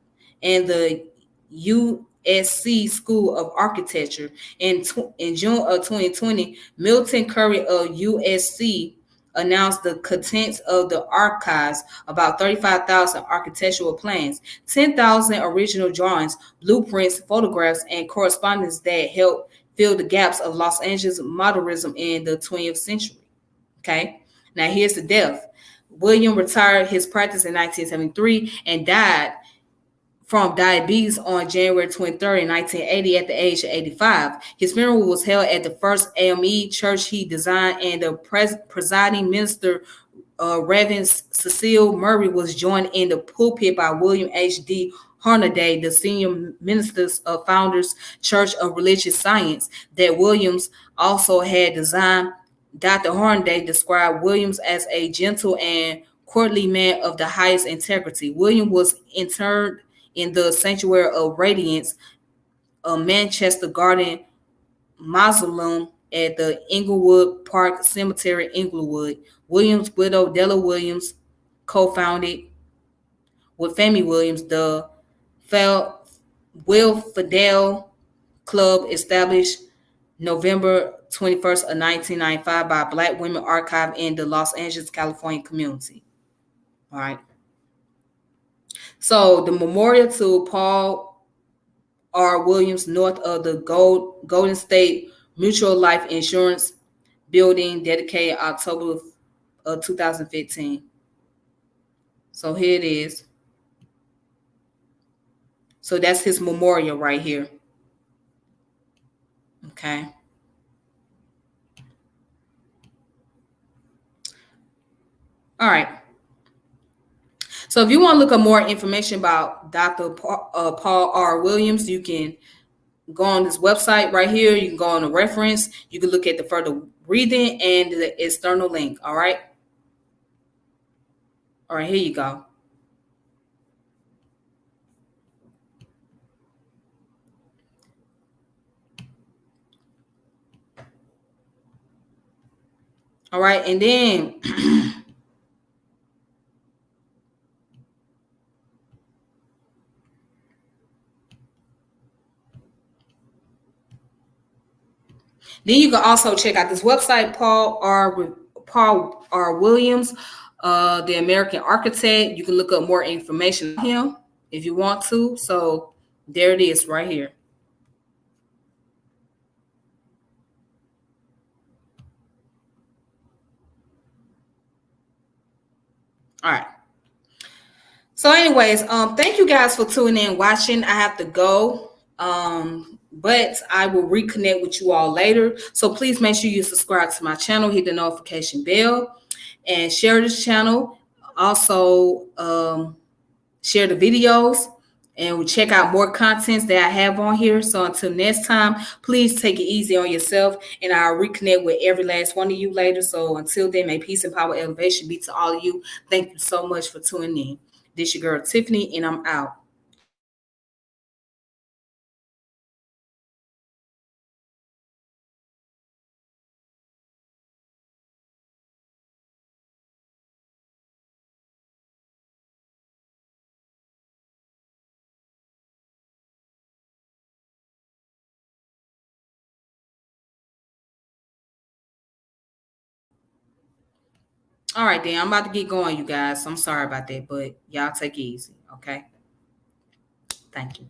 and the USC School of Architecture. In June of 2020, Milton Curry of USC announced the contents of the archives: about 35,000 architectural plans, 10,000 original drawings, blueprints, photographs, and correspondence that helped fill the gaps of Los Angeles modernism in the 20th century. Okay, now here's the death. William retired his practice in 1973 and died from diabetes on January 23rd, 1980, at the age of 85. His funeral was held at the First AME church he designed, and the presiding minister, Reverend Cecile Murray, was joined in the pulpit by William H.D. Hornaday, the senior minister of Founders Church of Religious Science, that Williams also had designed. Dr. Hornaday described Williams as a gentle and courtly man of the highest integrity. William was interred in the Sanctuary of Radiance, a Manchester Garden mausoleum at the Inglewood Park Cemetery, Inglewood. Williams' widow, Della Williams, co-founded with Family Williams the Will Fidel Club, established November 21st of 1995 by Black Women Archive in the Los Angeles, California community. All right. So the memorial to Paul R. Williams, north of the Golden State Mutual Life Insurance building, dedicated October of 2015. So here it is. So that's his memorial right here. Okay. All right. So if you want to look up more information about Dr. Paul R. Williams, you can go on this website right here. You can go on the reference. You can look at the further reading and the external link. All right. All right, here you go. All right, and then you can also check out this website, Paul R. Williams, the American architect. You can look up more information on him if you want to. So there it is right here. All right. So, anyways, thank you guys for tuning in, watching. I have to go. But I will reconnect with you all later. So please make sure you subscribe to my channel, hit the notification bell, and share this channel. Also, share the videos, and we'll check out more contents that I have on here. So until next time, please take it easy on yourself, and I'll reconnect with every last one of you later. So until then, may peace and power elevation be to all of you. Thank you so much for tuning in. This your girl Tiffany, and I'm out. All right, then I'm about to get going, you guys. I'm sorry about that, but y'all take it easy, okay? Thank you.